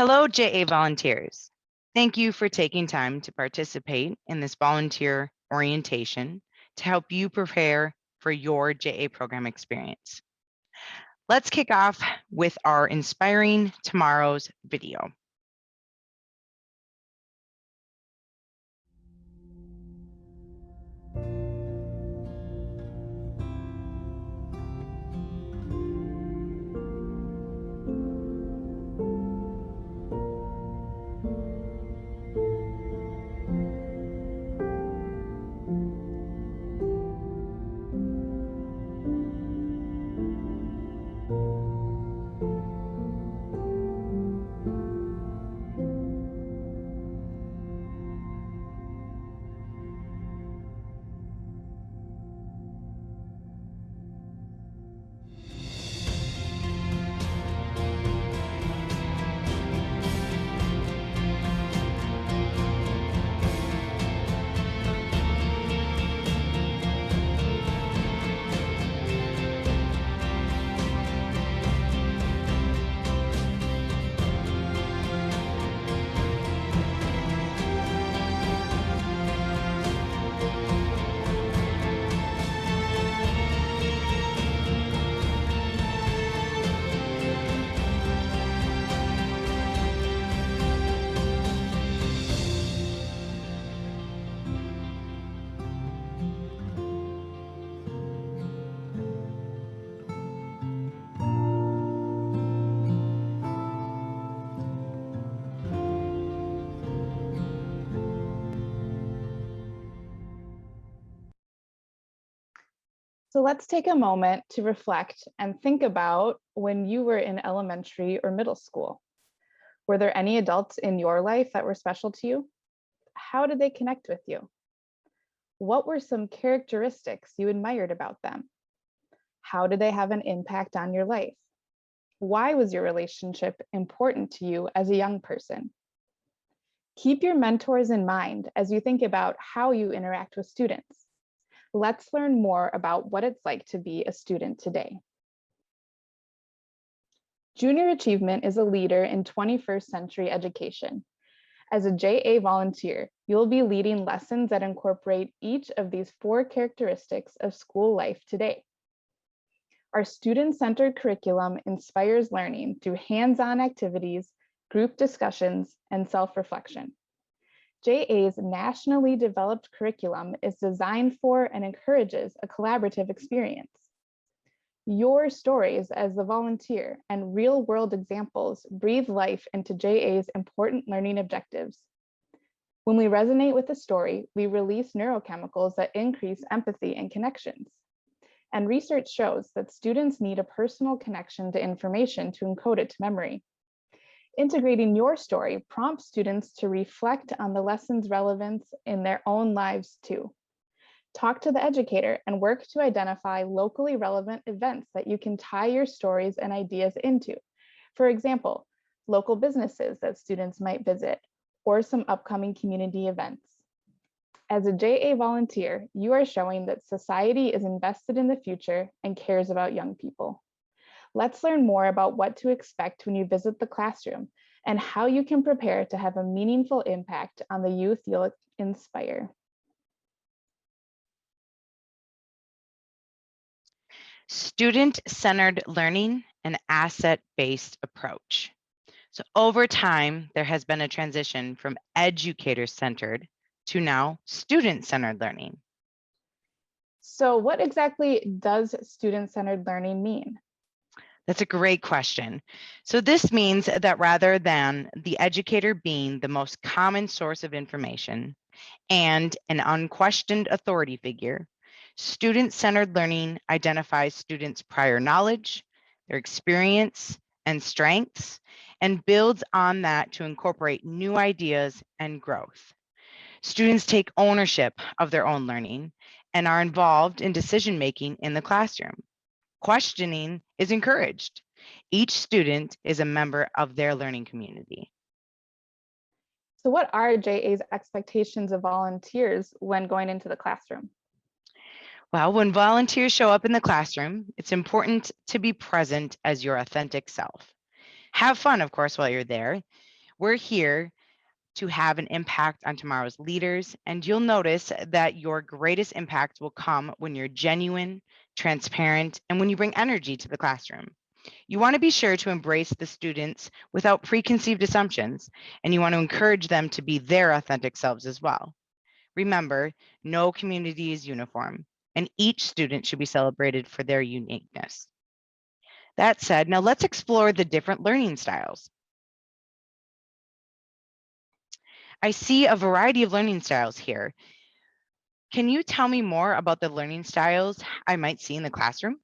Hello, JA volunteers. Thank you for taking time to participate in this volunteer orientation to help you prepare for your JA program experience. Let's kick off with our Inspiring Tomorrows video. So let's take a moment to reflect and think about when you were in elementary or middle school. Were there any adults in your life that were special to you? How did they connect with you? What were some characteristics you admired about them? How did they have an impact on your life? Why was your relationship important to you as a young person? Keep your mentors in mind as you think about how you interact with students. Let's learn more about what it's like to be a student today. Junior Achievement is a leader in 21st century education. As a JA volunteer, you'll be leading lessons that incorporate each of these 4 characteristics of school life today. Our student-centered curriculum inspires learning through hands-on activities, group discussions, and self-reflection. JA's nationally developed curriculum is designed for and encourages a collaborative experience. Your stories as the volunteer and real-world examples breathe life into JA's important learning objectives. When we resonate with a story, we release neurochemicals that increase empathy and connections. And research shows that students need a personal connection to information to encode it to memory. Integrating your story prompts students to reflect on the lesson's relevance in their own lives too. Talk to the educator and work to identify locally relevant events that you can tie your stories and ideas into. For example, local businesses that students might visit, or some upcoming community events. As a JA volunteer, you are showing that society is invested in the future and cares about young people. Let's learn more about what to expect when you visit the classroom and how you can prepare to have a meaningful impact on the youth you'll inspire. Student-centered learning and asset-based approach. So over time, there has been a transition from educator-centered to now student-centered learning. So what exactly does student-centered learning mean? That's a great question. So this means that rather than the educator being the most common source of information and an unquestioned authority figure, student-centered learning identifies students' prior knowledge, their experience, and strengths, and builds on that to incorporate new ideas and growth. Students take ownership of their own learning and are involved in decision-making in the classroom. Questioning is encouraged. Each student is a member of their learning community. So what are JA's expectations of volunteers when going into the classroom? Well, when volunteers show up in the classroom, it's important to be present as your authentic self. Have fun, of course, while you're there. We're here to have an impact on tomorrow's leaders, and you'll notice that your greatest impact will come when you're genuine, transparent, and when you bring energy to the classroom. You want to be sure to embrace the students without preconceived assumptions, and you want to encourage them to be their authentic selves as well. Remember, no community is uniform, and each student should be celebrated for their uniqueness. That said, now let's explore the different learning styles. I see a variety of learning styles here. Can you tell me more about the learning styles I might see in the classroom?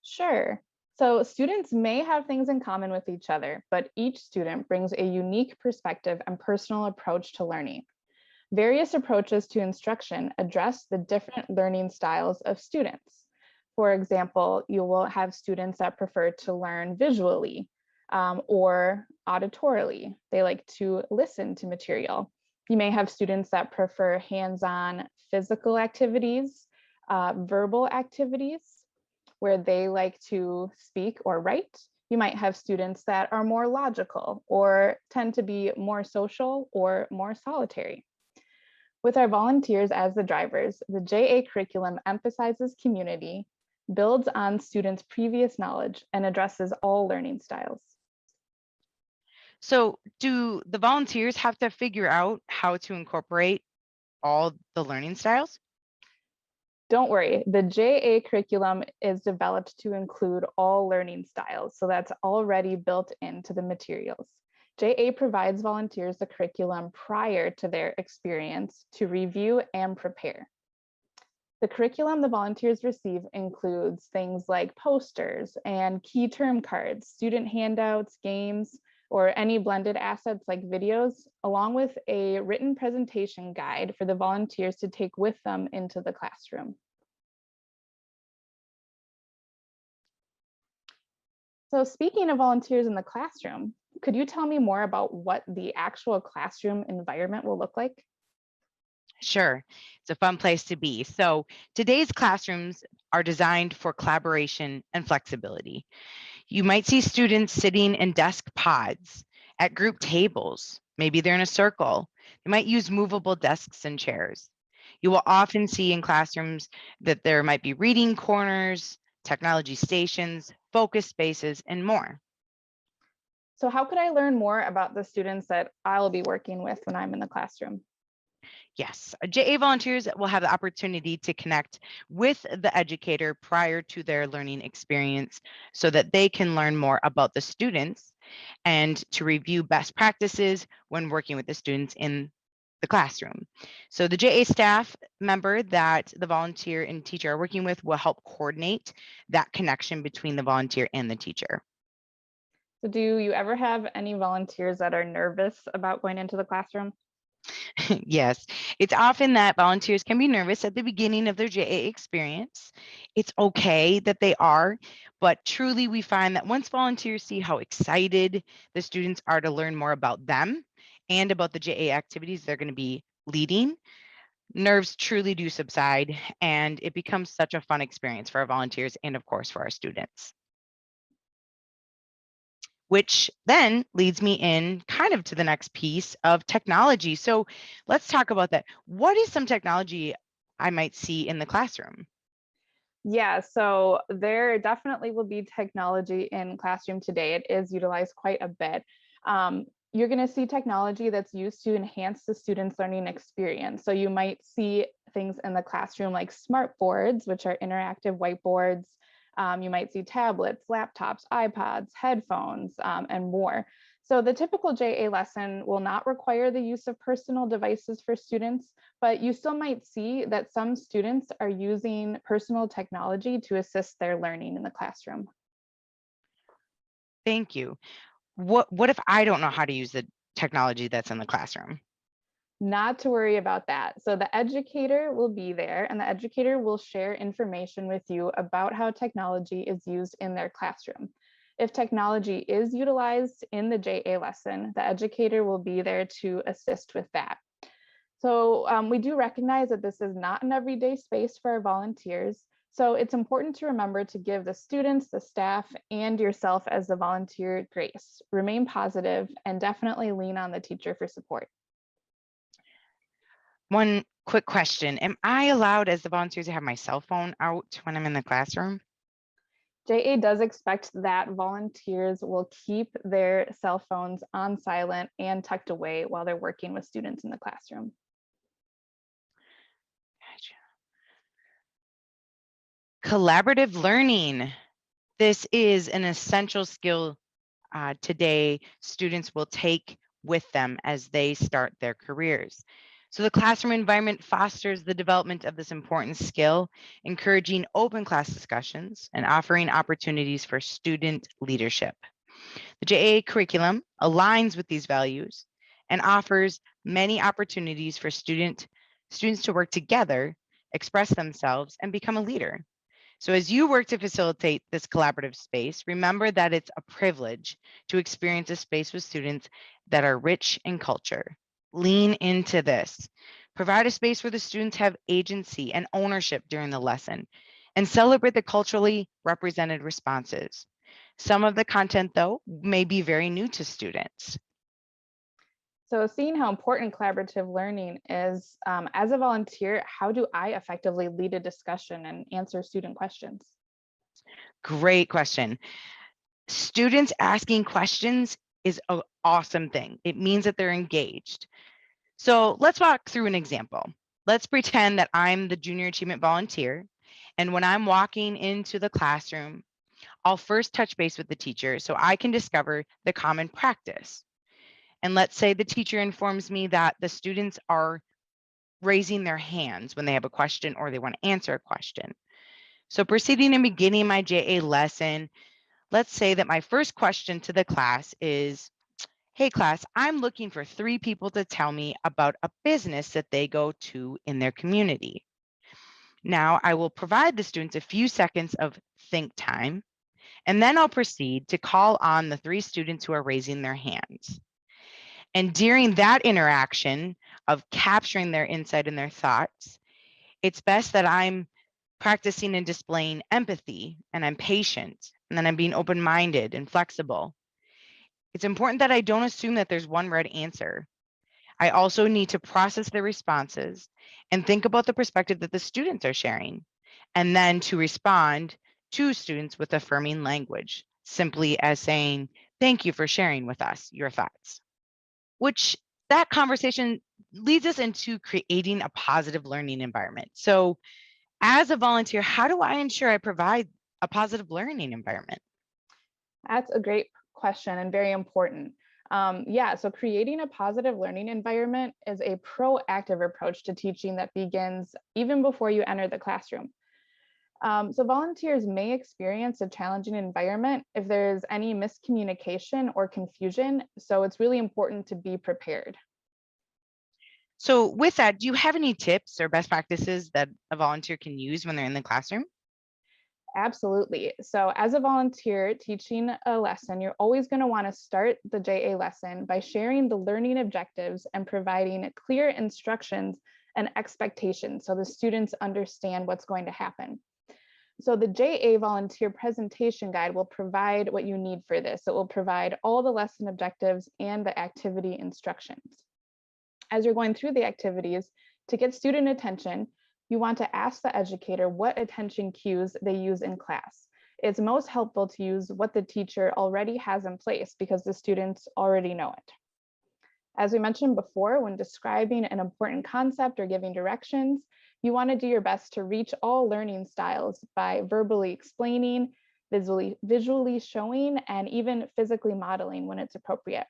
Sure. So students may have things in common with each other, but each student brings a unique perspective and personal approach to learning. Various approaches to instruction address the different learning styles of students. For example, you will have students that prefer to learn visually or auditorily. They like to listen to material. You may have students that prefer hands-on physical activities, verbal activities, where they like to speak or write. You might have students that are more logical or tend to be more social or more solitary. With our volunteers as the drivers, the JA curriculum emphasizes community, builds on students' previous knowledge, and addresses all learning styles. So, do the volunteers have to figure out how to incorporate all the learning styles? Don't worry, the JA curriculum is developed to include all learning styles, so that's already built into the materials. JA provides volunteers the curriculum prior to their experience to review and prepare. The curriculum the volunteers receive includes things like posters and key term cards, student handouts, games, or any blended assets like videos, along with a written presentation guide for the volunteers to take with them into the classroom. So speaking of volunteers in the classroom, could you tell me more about what the actual classroom environment will look like? Sure, it's a fun place to be. So, today's classrooms are designed for collaboration and flexibility. You might see students sitting in desk pods at group tables. Maybe they're in a circle. They might use movable desks and chairs. You will often see in classrooms that there might be reading corners, technology stations, focus spaces, and more. So how could I learn more about the students that I'll be working with when I'm in the classroom? Yes, JA volunteers will have the opportunity to connect with the educator prior to their learning experience so that they can learn more about the students and to review best practices when working with the students in the classroom. So the JA staff member that the volunteer and teacher are working with will help coordinate that connection between the volunteer and the teacher. So do you ever have any volunteers that are nervous about going into the classroom? Yes, it's often that volunteers can be nervous at the beginning of their JA experience. It's okay that they are, but truly we find that once volunteers see how excited the students are to learn more about them and about the JA activities they're going to be leading, nerves truly do subside and it becomes such a fun experience for our volunteers and of course for our students. Which then leads me in kind of to the next piece of technology. So let's talk about that. What is some technology I might see in the classroom? Yeah, so there definitely will be technology in classroom today. It is utilized quite a bit. You're going to see technology that's used to enhance the student's learning experience. So you might see things in the classroom like smart boards, which are interactive whiteboards. You might see tablets, laptops, iPods, headphones, and more. So the typical JA lesson will not require the use of personal devices for students, but you still might see that some students are using personal technology to assist their learning in the classroom. Thank you. What if I don't know how to use the technology that's in the classroom? Not to worry about that. So the educator will be there and the educator will share information with you about how technology is used in their classroom. If technology is utilized in the JA lesson, the educator will be there to assist with that. So we do recognize that this is not an everyday space for our volunteers. So it's important to remember to give the students, the staff, and yourself as the volunteer grace. Remain positive and definitely lean on the teacher for support. One quick question. Am I allowed as the volunteer to have my cell phone out when I'm in the classroom? JA does expect that volunteers will keep their cell phones on silent and tucked away while they're working with students in the classroom. Gotcha. Collaborative learning. This is an essential skill today students will take with them as they start their careers. So the classroom environment fosters the development of this important skill, encouraging open class discussions and offering opportunities for student leadership. The JAA curriculum aligns with these values and offers many opportunities for students to work together, express themselves, and become a leader. So, as you work to facilitate this collaborative space, remember that it's a privilege to experience a space with students that are rich in culture. Lean into this. Provide a space where the students have agency and ownership during the lesson, and celebrate the culturally represented responses. Some of the content, though, may be very new to students. So seeing how important collaborative learning is, as a volunteer, how do I effectively lead a discussion and answer student questions? Great question. Students asking questions is an awesome thing. It means that they're engaged. So let's walk through an example. Let's pretend that I'm the junior achievement volunteer. And when I'm walking into the classroom, I'll first touch base with the teacher so I can discover the common practice. And let's say the teacher informs me that the students are raising their hands when they have a question or they want to answer a question. So proceeding and beginning my JA lesson, let's say that my first question to the class is, hey class, I'm looking for 3 people to tell me about a business that they go to in their community. Now I will provide the students a few seconds of think time, and then I'll proceed to call on the 3 students who are raising their hands. And during that interaction of capturing their insight and their thoughts, it's best that I'm practicing and displaying empathy and I'm patient and then I'm being open minded and flexible. It's important that I don't assume that there's one right answer. I also need to process the responses and think about the perspective that the students are sharing, and then to respond to students with affirming language, simply as saying, thank you for sharing with us your thoughts, which that conversation leads us into creating a positive learning environment. So, as a volunteer, how do I ensure I provide a positive learning environment? That's a great question and very important. Yeah, so creating a positive learning environment is a proactive approach to teaching that begins even before you enter the classroom. So volunteers may experience a challenging environment if there's any miscommunication or confusion. So it's really important to be prepared. So, with that, do you have any tips or best practices that a volunteer can use when they're in the classroom? Absolutely. So, as a volunteer teaching a lesson, you're always going to want to start the JA lesson by sharing the learning objectives and providing clear instructions and expectations so the students understand what's going to happen. So, the JA volunteer presentation guide will provide what you need for this. It will provide all the lesson objectives and the activity instructions. As you're going through the activities, to get student attention, you want to ask the educator what attention cues they use in class. It's most helpful to use what the teacher already has in place because the students already know it. As we mentioned before, when describing an important concept or giving directions, you want to do your best to reach all learning styles by verbally explaining, visually showing, and even physically modeling when it's appropriate.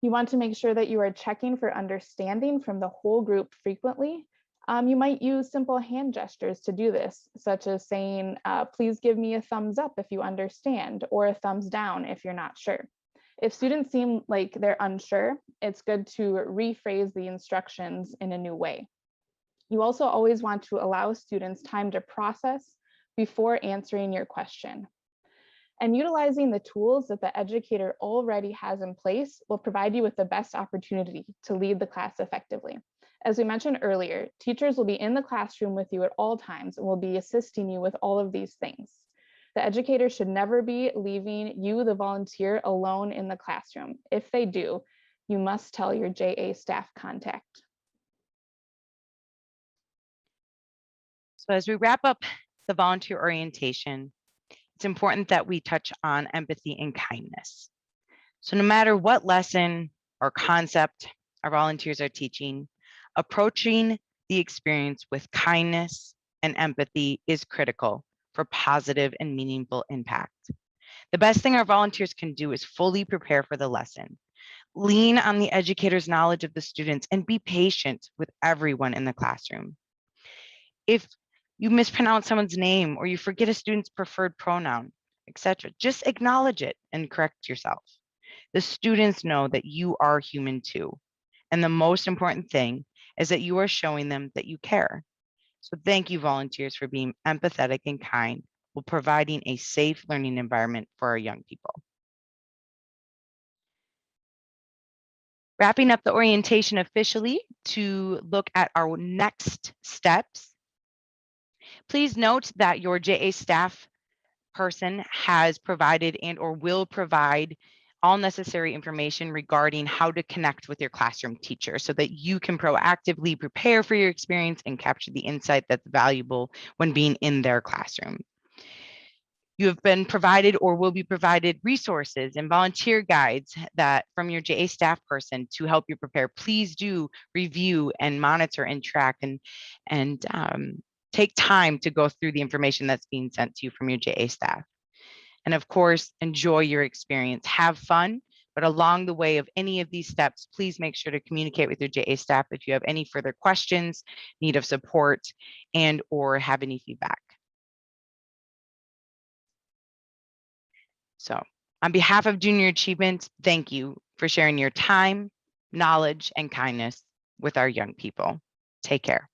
You want to make sure that you are checking for understanding from the whole group frequently. You might use simple hand gestures to do this, such as saying, please give me a thumbs up if you understand, or a thumbs down if you're not sure. If students seem like they're unsure, it's good to rephrase the instructions in a new way. You also always want to allow students time to process before answering your question. And utilizing the tools that the educator already has in place will provide you with the best opportunity to lead the class effectively, As we mentioned earlier, teachers will be in the classroom with you at all times and will be assisting you with all of these things. The educator should never be leaving you, the volunteer, alone in the classroom. If they do, you must tell your JA staff contact. So as we wrap up the volunteer orientation, it's important that we touch on empathy and kindness. So no matter what lesson or concept our volunteers are teaching, approaching the experience with kindness and empathy is critical for positive and meaningful impact. The best thing our volunteers can do is fully prepare for the lesson, lean on the educator's knowledge of the students, and be patient with everyone in the classroom. If you mispronounce someone's name or you forget a student's preferred pronoun, etc., just acknowledge it and correct yourself. The students know that you are human too. And the most important thing is that you are showing them that you care. So thank you, volunteers, for being empathetic and kind while providing a safe learning environment for our young people. Wrapping up the orientation officially to look at our next steps. Please note that your JA staff person has provided and or will provide all necessary information regarding how to connect with your classroom teacher so that you can proactively prepare for your experience and capture the insight that's valuable when being in their classroom. You have been provided or will be provided resources and volunteer guides that from your JA staff person to help you prepare. Please do review and monitor and track and take time to go through the information that's being sent to you from your JA staff. And of course, enjoy your experience, have fun, but along the way of any of these steps, please make sure to communicate with your JA staff if you have any further questions, need of support, and or have any feedback. So on behalf of Junior Achievement, thank you for sharing your time, knowledge, and kindness with our young people. Take care.